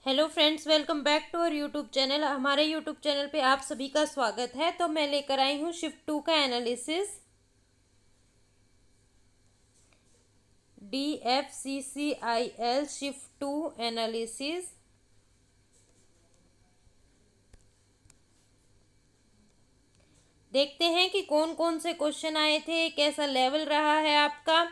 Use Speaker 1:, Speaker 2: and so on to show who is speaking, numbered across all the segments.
Speaker 1: Hello friends, welcome back to our YouTube channel. हमारे YouTube channel पे आप सभी का स्वागत है। तो मैं लेकर आई हूँ शिफ्ट 2 का एनालिसिस। DFCCIL shift 2 analysis. देखते हैं कि कौन कौन से क्वेश्चन आए थे, कैसा लेवल रहा है आपका।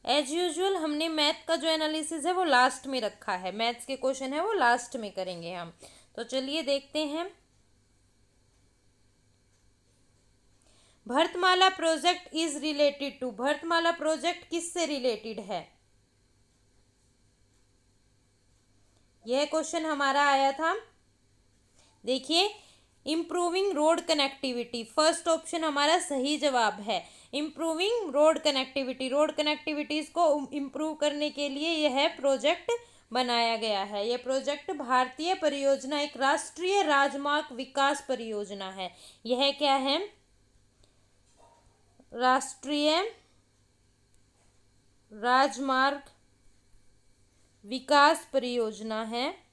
Speaker 1: एज यूजुअल हमने मैथ का जो एनालिसिस है वो लास्ट में रखा है। मैथ्स के क्वेश्चन है वो लास्ट में करेंगे हम। तो चलिए देखते हैं। Bharatmala project is related to. Bharatmala project किससे रिलेटेड है? यह क्वेश्चन हमारा आया था। देखिए, improving road connectivity first option हमारा सही जवाब है। Improving road connectivity, road connectivities को इम्प्रूव करने के लिए यह प्रोजेक्ट बनाया गया है। यह प्रोजेक्ट भारतीय परियोजना, एक राष्ट्रीय राजमार्ग विकास परियोजना है। यह क्या है? राष्ट्रीय राजमार्ग विकास परियोजना है।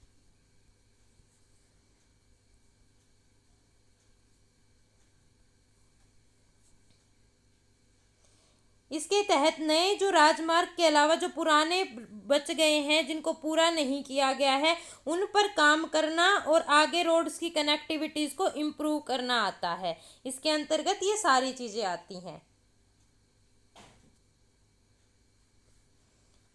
Speaker 1: इसके तहत नए जो राजमार्ग के अलावा जो पुराने बच गए हैं, जिनको पूरा नहीं किया गया है, उन पर काम करना और आगे रोड्स की कनेक्टिविटीज को इम्प्रूव करना आता है। इसके अंतर्गत ये सारी चीजें आती हैं।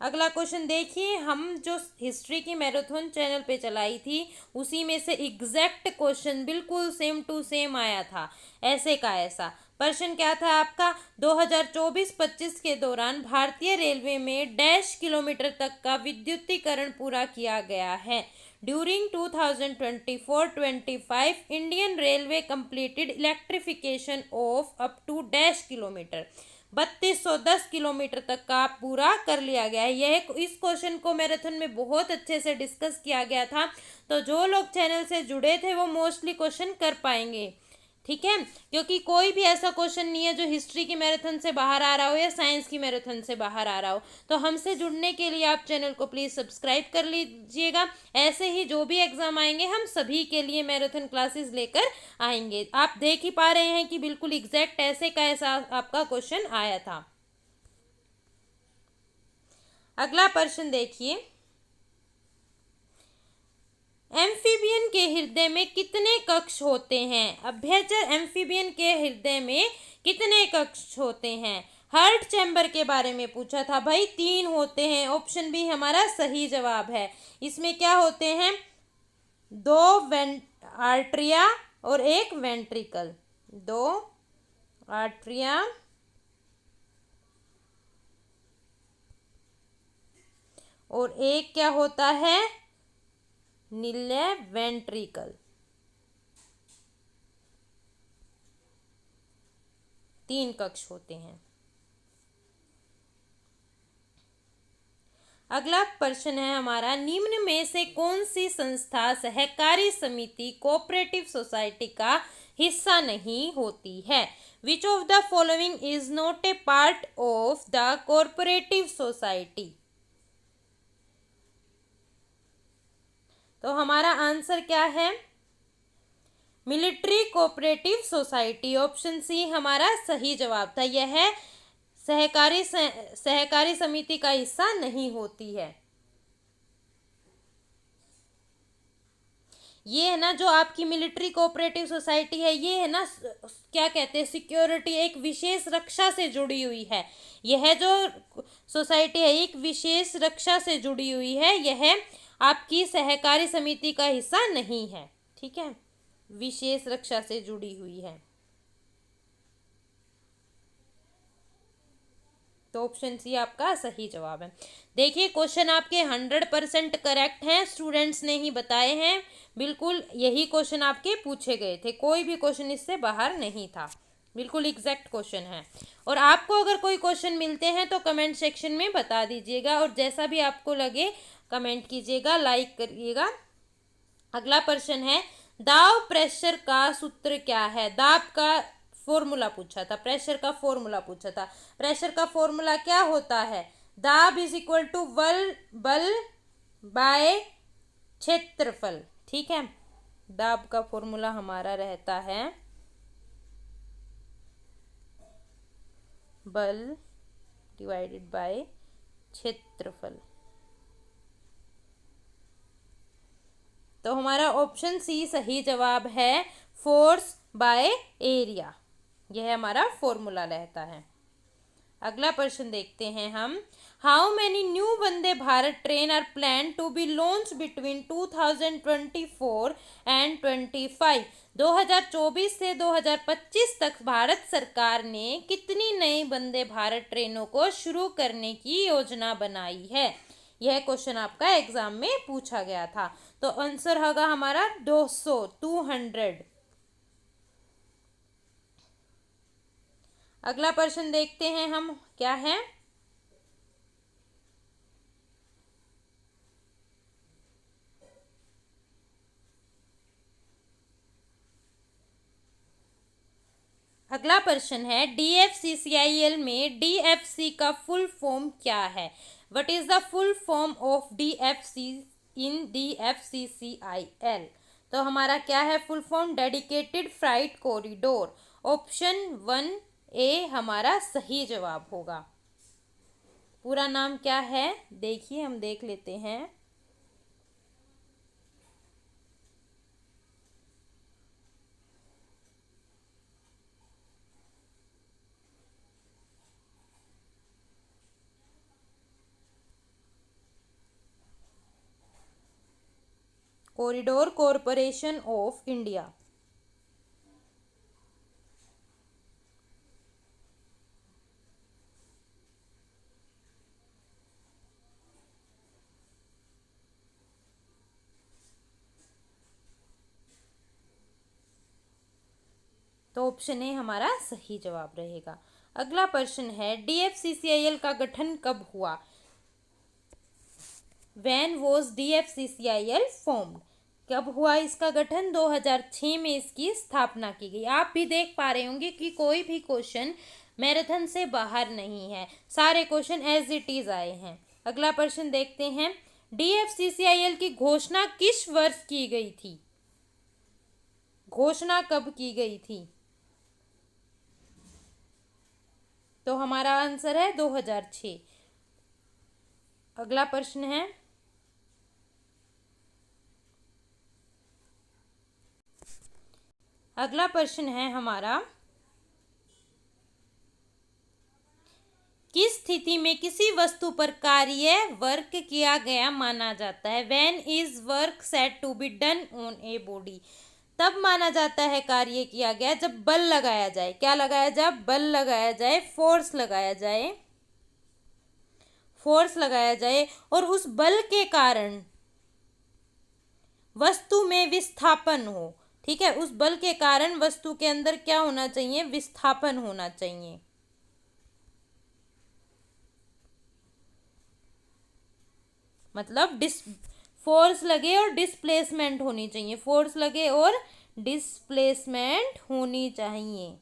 Speaker 1: अगला क्वेश्चन देखिए, हम जो हिस्ट्री की मैराथन चैनल पे चलाई थी उसी में से एग्जैक्ट क्वेश्चन बिल्कुल सेम टू सेम आया था। ऐसे का ऐसा प्रश्न क्या था आपका? 2024-25 के दौरान भारतीय रेलवे में डैश किलोमीटर तक का विद्युतीकरण पूरा किया गया है। During 2024-25 Indian Railway completed electrification of up to dash kilometre. 3210 kilometre तक का पूरा कर लिया गया है। यह इस क्वेश्चन को मैराथन में बहुत अच्छे से डिस्कस किया गया था। तो जो लोग चैनल से जुड़े थे वो मोस्टली क्वेश्चन कर पाएंगे, ठीक है, क्योंकि कोई भी ऐसा क्वेश्चन नहीं है जो हिस्ट्री की मैराथन से बाहर आ रहा हो या साइंस की मैराथन से बाहर आ रहा हो। तो हमसे जुड़ने के लिए आप चैनल को प्लीज़ सब्सक्राइब कर लीजिएगा। ऐसे ही जो भी एग्जाम आएंगे हम सभी के लिए मैराथन क्लासेस लेकर आएंगे। आप देख ही पा रहे हैं कि बिल्कुल एग्जैक्ट ऐसे का ऐसा आपका क्वेश्चन आया था। अगला प्रश्न देखिए, एम्फीबियन के हृदय में कितने कक्ष होते हैं? अभ्यचर एम्फीबियन के हृदय में कितने कक्ष होते हैं? हार्ट चैम्बर के बारे में पूछा था भाई। 3 होते हैं। ऑप्शन बी हमारा सही जवाब है। इसमें क्या होते हैं? 2 आर्ट्रिया और 1 वेंट्रिकल। 2 आर्ट्रिया और 1 क्या होता है? नीले वेंट्रिकल। 3 कक्ष होते हैं। अगला प्रश्न है हमारा, निम्न में से कौन सी संस्था सहकारी समिति कोऑपरेटिव सोसाइटी का हिस्सा नहीं होती है? Which of the following is not a part of the cooperative society? तो हमारा आंसर क्या है? Military cooperative society. Option C हमारा सही जवाब था। यह सहकारी समिति का हिस्सा नहीं होती है। ये है ना जो आपकी मिलिट्री कोऑपरेटिव सोसाइटी है, ये है ना क्या कहते हैं, सिक्योरिटी, एक विशेष रक्षा से जुड़ी हुई है। यह जो सोसाइटी है एक विशेष रक्षा से जुड़ी हुई है। यह आपकी सहकारी समिति का हिस्सा नहीं है, ठीक है, विशेष रक्षा से जुड़ी हुई है। तो ऑप्शन सी आपका सही जवाब है। देखिए, क्वेश्चन आपके 100% करेक्ट हैं, स्टूडेंट्स ने ही बताए हैं। बिल्कुल यही क्वेश्चन आपके पूछे गए थे, कोई भी क्वेश्चन इससे बाहर नहीं था। बिल्कुल एग्जैक्ट क्वेश्चन है। और आपको अगर कोई क्वेश्चन मिलते हैं तो कमेंट सेक्शन में बता दीजिएगा, और जैसा भी आपको लगे कमेंट कीजिएगा, लाइक करिएगा। अगला प्रश्न है, दाब प्रेशर का सूत्र क्या है? दाब का फॉर्मूला पूछा था, प्रेशर का फॉर्मूला पूछा था। प्रेशर का फॉर्मूला क्या होता है? दाब इज इक्वल टू बल बाय क्षेत्रफल। ठीक है, दाब का फॉर्मूला हमारा रहता है बल डिवाइडेड बाय क्षेत्रफल। तो हमारा ऑप्शन सी सही जवाब है, फोर्स बाय एरिया। यह हमारा फॉर्मूला रहता है। अगला प्रश्न देखते हैं हम। How many new Vande Bharat train are plan to be launch between 2024 and 25। 2024 से 2025 तक भारत सरकार ने कितनी नई वंदे भारत ट्रेनों को शुरू करने की योजना बनाई है? यह क्वेश्चन आपका एग्जाम में पूछा गया था। तो आंसर होगा हमारा 200। अगला प्रश्न देखते हैं हम, क्या है। अगला प्रश्न है, DFCCIL में DFC का फुल फॉर्म क्या है? What is the full form of DFC in DFCCIL? तो हमारा क्या है full form? Dedicated freight corridor. Option 1A हमारा सही जवाब होगा। पूरा नाम क्या है देखिए, हम देख लेते हैं। Corridor corporation of India. तो ऑप्शन ए हमारा सही जवाब रहेगा। अगला प्रश्न है, DFCCIL का गठन कब हुआ? When was DFCCIL formed? कब हुआ इसका गठन? 2006 में इसकी स्थापना की गई। आप भी देख पा रहे होंगे कि कोई भी क्वेश्चन मैराथन से बाहर नहीं है, सारे क्वेश्चन एज इट इज आए हैं। अगला प्रश्न देखते हैं, DFCCIL की घोषणा किस वर्ष की गई थी? घोषणा कब की गई थी? तो हमारा आंसर है 2006। अगला प्रश्न है, अगला प्रश्न है हमारा, किस स्थिति में किसी वस्तु पर कार्य वर्क किया गया माना जाता है? When is work said to be done on a body? तब माना जाता है कार्य किया गया जब बल लगाया जाए। क्या लगाया जाए? बल लगाया जाए, फोर्स लगाया जाए, फोर्स लगाया जाए और उस बल के कारण वस्तु में विस्थापन हो। ठीक है, उस बल के कारण वस्तु के अंदर क्या होना चाहिए? विस्थापन होना चाहिए। मतलब फोर्स लगे और डिस्प्लेसमेंट होनी चाहिए, फोर्स लगे और डिस्प्लेसमेंट होनी चाहिए।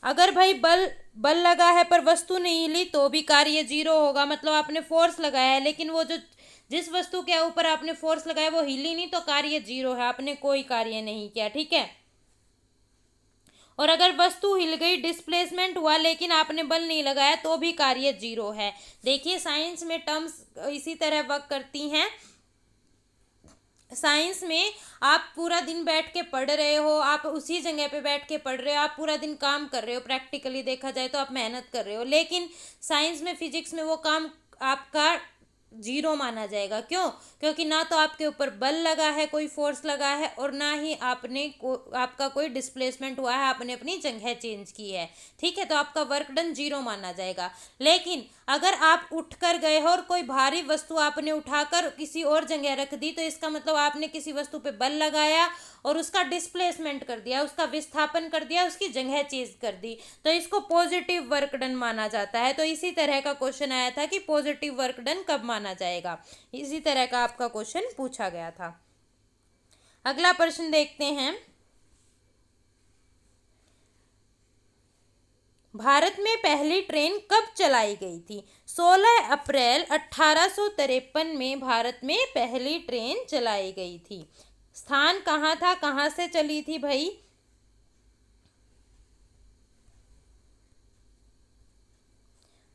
Speaker 1: अगर भाई बल लगा है पर वस्तु नहीं हिली तो भी कार्य जीरो होगा। मतलब आपने फोर्स लगाया है लेकिन वो जो जिस वस्तु के ऊपर आपने फोर्स लगाया वो हिली नहीं, तो कार्य जीरो है, आपने कोई कार्य नहीं किया। ठीक है, और अगर वस्तु हिल गई, डिस्प्लेसमेंट हुआ, लेकिन आपने बल नहीं लगाया तो भी कार्य जीरो है। देखिए साइंस में टर्म्स इसी तरह वर्क करती हैं। साइंस में आप पूरा दिन बैठ के पढ़ रहे हो, आप उसी जगह पे बैठ के पढ़ रहे हो, आप पूरा दिन काम कर रहे हो, प्रैक्टिकली देखा जाए तो आप मेहनत कर रहे हो, लेकिन साइंस में, फिजिक्स में वो काम आपका जीरो माना जाएगा। क्यों? क्योंकि ना तो आपके ऊपर बल लगा है, कोई फोर्स लगा है, और ना ही आपका कोई डिस्प्लेसमेंट हुआ है, आपने अपनी जगह चेंज की है। ठीक है, तो आपका वर्क डन जीरो माना जाएगा। लेकिन अगर आप उठकर गए हो और कोई भारी वस्तु आपने उठाकर किसी और जगह रख दी, तो इसका मतलब आपने किसी वस्तु पे बल लगाया और उसका डिस्प्लेसमेंट कर दिया, उसका विस्थापन कर दिया, उसकी जगह चेंज कर दी, तो इसको पॉजिटिव वर्क डन माना जाता है। तो इसी तरह का क्वेश्चन आया था कि पॉजिटिव वर्क डन कब माना जाएगा, इसी तरह का आपका क्वेश्चन पूछा गया था। अगला प्रश्न देखते हैं, भारत में पहली ट्रेन कब चलाई गई थी? 16 अप्रैल 1853 में भारत में पहली ट्रेन चलाई गई थी। स्थान कहाँ था, कहाँ से चली थी भाई?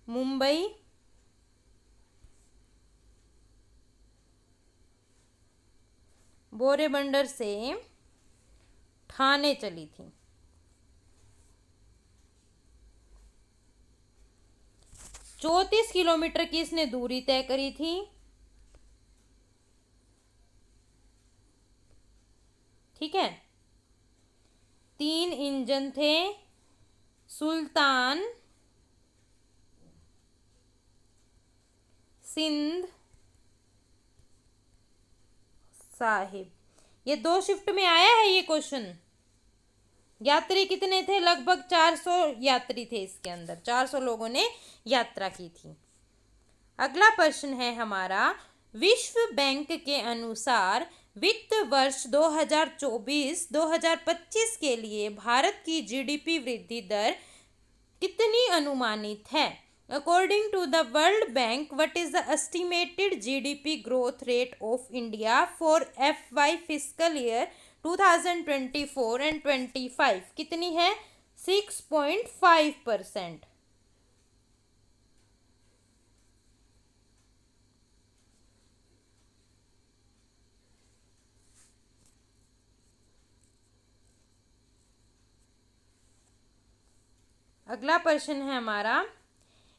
Speaker 1: मुंबई, बोरीबंदर से ठाणे चली थी। 34 किलोमीटर की इसने दूरी तय करी थी। ठीक है। 3 इंजन थे। सुल्तान, सिंध, साहिब। ये 2 शिफ्ट में आया है ये क्वेश्चन। यात्री कितने थे? लगभग 400 यात्री थे इसके अंदर, 400 लोगों ने यात्रा की थी। अगला प्रश्न है हमारा, विश्व बैंक के अनुसार वित्त वर्ष 2024-2025 के लिए भारत की जीडीपी वृद्धि दर कितनी अनुमानित है? According to the World Bank, what is the estimated GDP growth rate of India for FY fiscal year 2024 and 25 कितनी है? 6.5%। अगला प्रश्न है हमारा,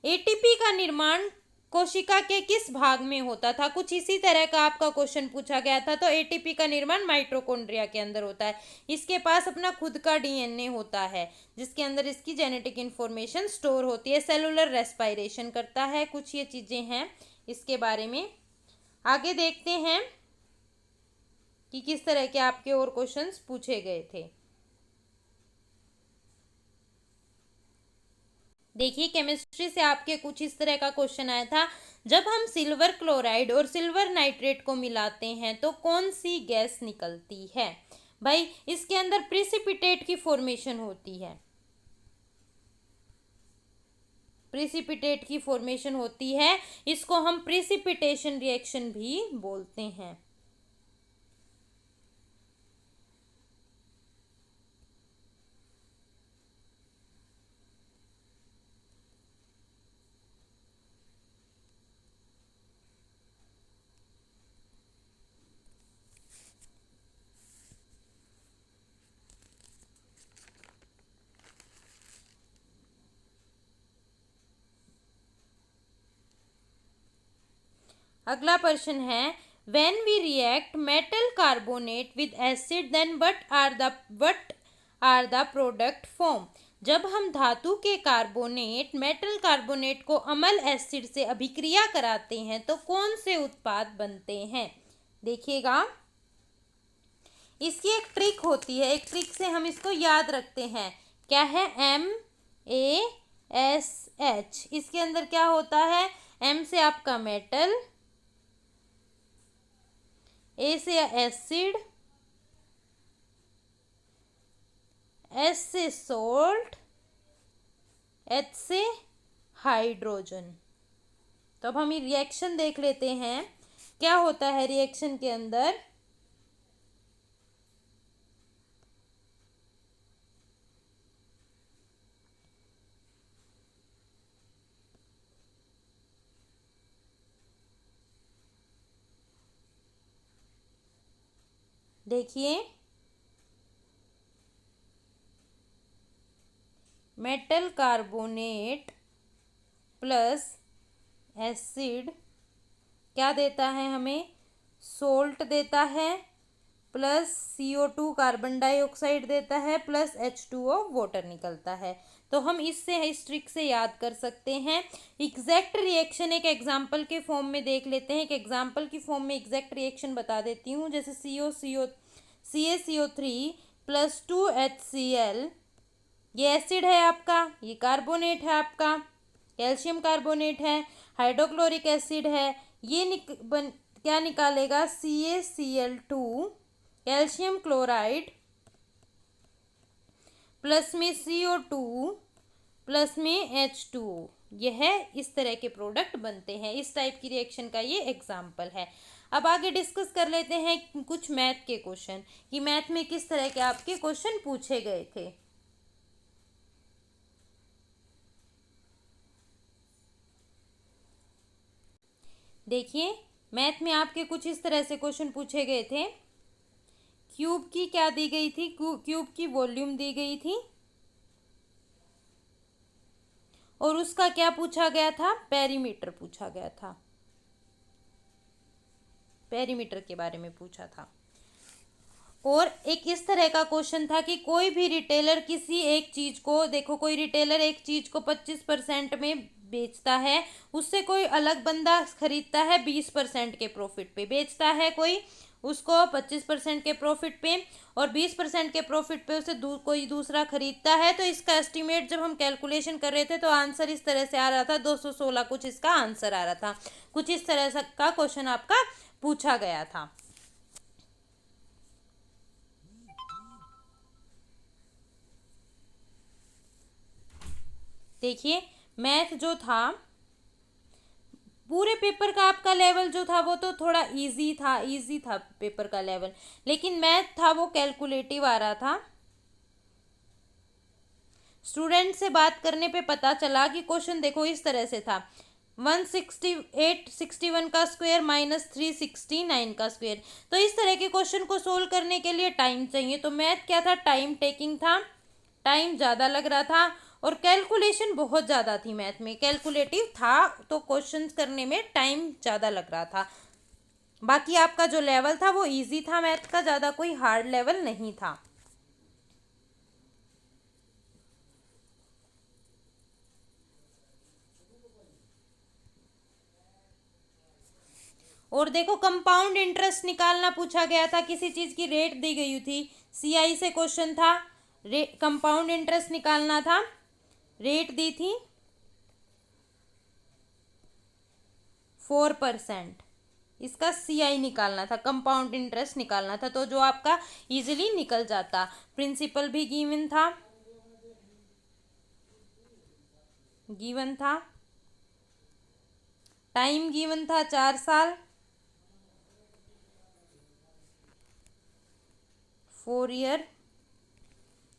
Speaker 1: एटीपी का निर्माण कोशिका के किस भाग में होता था? कुछ इसी तरह का आपका क्वेश्चन पूछा गया था। तो एटीपी का निर्माण माइटोकॉन्ड्रिया के अंदर होता है। इसके पास अपना खुद का डीएनए होता है जिसके अंदर इसकी जेनेटिक इंफॉर्मेशन स्टोर होती है। सेलुलर रेस्पायरेशन करता है। कुछ ये चीजें हैं इसके बारे में। आगे देखते हैं कि किस तरह के आपके और क्वेश्चंस पूछे गए थे। देखिए, केमिस्ट्री से आपके कुछ इस तरह का क्वेश्चन आया था, जब हम सिल्वर क्लोराइड और सिल्वर नाइट्रेट को मिलाते हैं तो कौन सी गैस निकलती है? भाई, इसके अंदर प्रिसिपिटेट की फॉर्मेशन होती है। प्रिसिपिटेट की फॉर्मेशन होती है। इसको हम प्रिसिपिटेशन रिएक्शन भी बोलते हैं। अगला प्रश्न है, when we react metal carbonate with acid then what are the product form? जब हम धातु के कार्बोनेट मेटल कार्बोनेट को अम्ल एसिड से अभिक्रिया कराते हैं तो कौन से उत्पाद बनते हैं? देखिएगा, इसकी एक ट्रिक होती है। एक ट्रिक से हम इसको याद रखते हैं। क्या है? MaSH। इसके अंदर क्या होता है? M से आपका मेटल, ए से एसिड, एस से सोल्ट, एच से हाइड्रोजन। तो अब हम ये रिएक्शन देख लेते हैं क्या होता है रिएक्शन के अंदर। देखिए, मेटल कार्बोनेट प्लस एसिड क्या देता है हमें? सोल्ट देता है, प्लस CO2 कार्बन डाइऑक्साइड देता है, प्लस H2O वाटर निकलता है। तो हम इससे इस ट्रिक से याद कर सकते हैं। एग्जैक्ट रिएक्शन एक एग्जाम्पल के फॉर्म में देख लेते हैं। एक एग्जाम्पल की फॉर्म में एग्जैक्ट रिएक्शन बता देती हूँ। जैसे CaCO3 प्लस 2HCl, ये एसिड है आपका, ये कार्बोनेट है आपका, कैल्शियम कार्बोनेट है, हाइड्रोक्लोरिक एसिड है। ये क्या निकालेगा? CaCl2, कैल्शियम क्लोराइड, प्लस में CO2, प्लस में H2O, यह इस तरह के प्रोडक्ट बनते हैं। इस टाइप की रिएक्शन का ये एग्जाम्पल है। अब आगे डिस्कस कर लेते हैं कुछ मैथ के क्वेश्चन कि मैथ में किस तरह के आपके क्वेश्चन पूछे गए थे। देखिए, मैथ में आपके कुछ इस तरह से क्वेश्चन पूछे गए थे। क्यूब की क्या दी गई थी? क्यूब की वॉल्यूम दी गई थी और उसका क्या पूछा गया था? पेरीमीटर पूछा गया था। पेरीमीटर के बारे में पूछा था। और एक इस तरह का क्वेश्चन था कि कोई भी रिटेलर किसी एक चीज को, देखो कोई रिटेलर एक चीज को 25% में बेचता है, उससे कोई अलग बंदा खरीदता है 20% के प्रॉफिट पे, बेचता है कोई उसको 25% के प्रॉफिट पे और 20% के प्रॉफिट पे उसे कोई दूसरा खरीदता है। तो इसका एस्टिमेट जब हम कैलकुलेशन कर रहे थे तो आंसर इस तरह से आ रहा था, 216 कुछ इसका आंसर आ रहा था। कुछ इस तरह का क्वेश्चन आपका पूछा गया था। देखिए, मैथ जो था, पूरे पेपर का आपका लेवल जो था वो तो थोड़ा इजी था पेपर का लेवल, लेकिन मैथ था वो कैलकुलेटिव आ रहा था। स्टूडेंट से बात करने पे पता चला कि क्वेश्चन देखो इस तरह से था, 16861 का स्क्वायर माइनस 369 का स्क्वायर। तो इस तरह के क्वेश्चन को सोल्व करने के लिए टाइम चाहिए, तो मैथ क्या था? टाइम टेकिंग था, टाइम ज़्यादा लग रहा था और कैलकुलेशन बहुत ज़्यादा थी। मैथ में कैलकुलेटिव था तो क्वेश्चंस करने में टाइम ज़्यादा लग रहा था। बाकी आपका जो लेवल था वो इजी था मैथ का, ज़्यादा कोई हार्ड लेवल नहीं था। और देखो, कंपाउंड इंटरेस्ट निकालना पूछा गया था, किसी चीज़ की रेट दी गई थी, सीआई से क्वेश्चन था, कंपाउंड इंटरेस्ट निकालना था, रेट दी थी 4%, इसका सीआई निकालना था, कंपाउंड इंटरेस्ट निकालना था, तो जो आपका इजीली निकल जाता। प्रिंसिपल भी गिवन था, टाइम गिवन था 4 साल, 4 ईयर।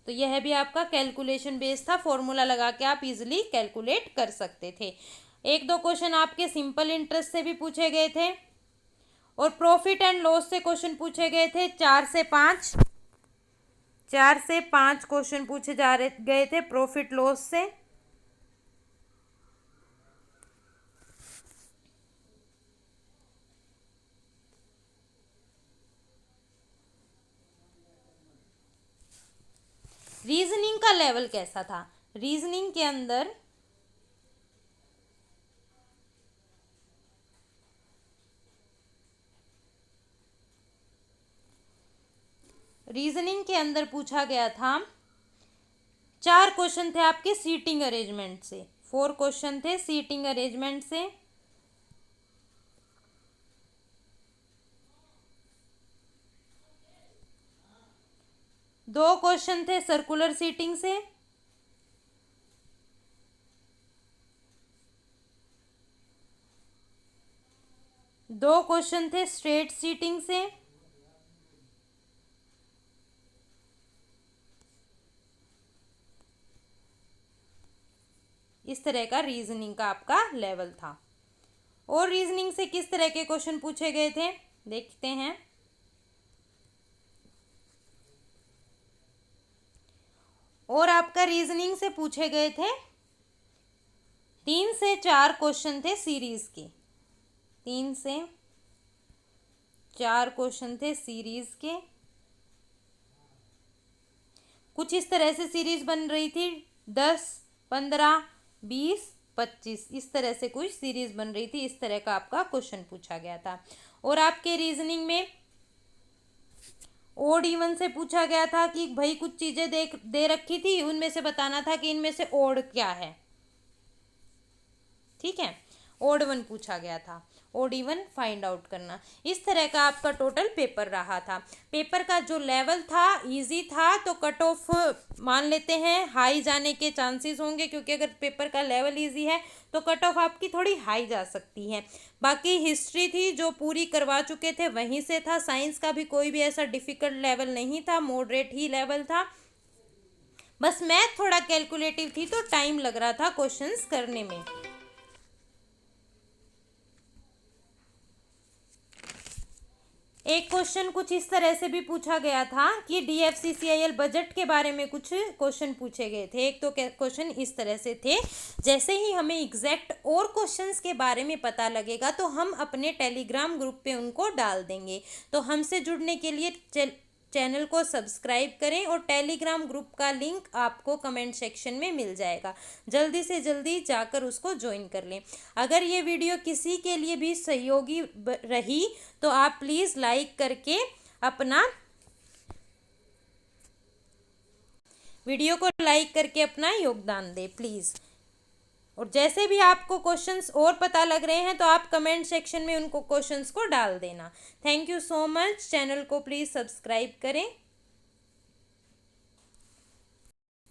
Speaker 1: तो यह भी आपका कैलकुलेशन बेस था, फॉर्मूला लगा के आप इजीली कैलकुलेट कर सकते थे। एक दो क्वेश्चन आपके सिंपल इंटरेस्ट से भी पूछे गए थे और प्रॉफिट एंड लॉस से क्वेश्चन पूछे गए थे। 4 से 5 क्वेश्चन पूछे गए थे प्रॉफिट लॉस से। रीजनिंग का लेवल कैसा था? रीजनिंग के अंदर पूछा गया था, 4 क्वेश्चन थे आपके सीटिंग अरेंजमेंट से, 4 क्वेश्चन थे सीटिंग अरेंजमेंट से, 2 क्वेश्चन थे सर्कुलर सीटिंग से, 2 क्वेश्चन थे स्ट्रेट सीटिंग से, इस तरह का रीजनिंग का आपका लेवल था। और रीजनिंग से किस तरह के क्वेश्चन पूछे गए थे देखते हैं। और आपका रीजनिंग से पूछे गए थे 3 से 4 क्वेश्चन थे सीरीज के, 3 से 4 क्वेश्चन थे सीरीज के। कुछ इस तरह से सीरीज बन रही थी, 10, 15, 20, 25, इस तरह से कुछ सीरीज बन रही थी। इस तरह का आपका क्वेश्चन पूछा गया था। और आपके रीजनिंग में ओड इवन से पूछा गया था कि भाई कुछ चीजें दे रखी थी, उनमें से बताना था कि इनमें से ओड क्या है। ठीक है, ओड वन पूछा गया था। OD1 फाइंड आउट करना। इस तरह का आपका टोटल पेपर रहा था। पेपर का जो लेवल था इजी था, तो कट ऑफ मान लेते हैं हाई जाने के चांसेस होंगे, क्योंकि अगर पेपर का लेवल इजी है तो कट ऑफ आपकी थोड़ी हाई जा सकती है। बाकी हिस्ट्री थी जो पूरी करवा चुके थे वहीं से था। साइंस का भी कोई भी ऐसा डिफिकल्ट लेवल नहीं था, मॉडरेट ही लेवल था। बस मैथ थोड़ा कैलकुलेटिव थी तो टाइम लग रहा था क्वेश्चंस करने में। एक क्वेश्चन कुछ इस तरह से भी पूछा गया था कि DFCCIL बजट के बारे में कुछ क्वेश्चन पूछे गए थे। एक तो क्वेश्चन इस तरह से थे, जैसे ही हमें एग्जैक्ट और क्वेश्चंस के बारे में पता लगेगा तो हम अपने टेलीग्राम ग्रुप पे उनको डाल देंगे। तो हमसे जुड़ने के लिए चैनल को सब्सक्राइब करें और टेलीग्राम ग्रुप का लिंक आपको कमेंट सेक्शन में मिल जाएगा। जल्दी से जल्दी जाकर उसको ज्वाइन कर लें। अगर ये वीडियो किसी के लिए भी सहयोगी रही तो आप प्लीज़ लाइक करके अपना वीडियो को लाइक करके अपना योगदान दें प्लीज़। और जैसे भी आपको क्वेश्चंस और पता लग रहे हैं तो आप कमेंट सेक्शन में उनको क्वेश्चंस को डाल देना। Thank you so much. Channel को प्लीज़ सब्सक्राइब करें।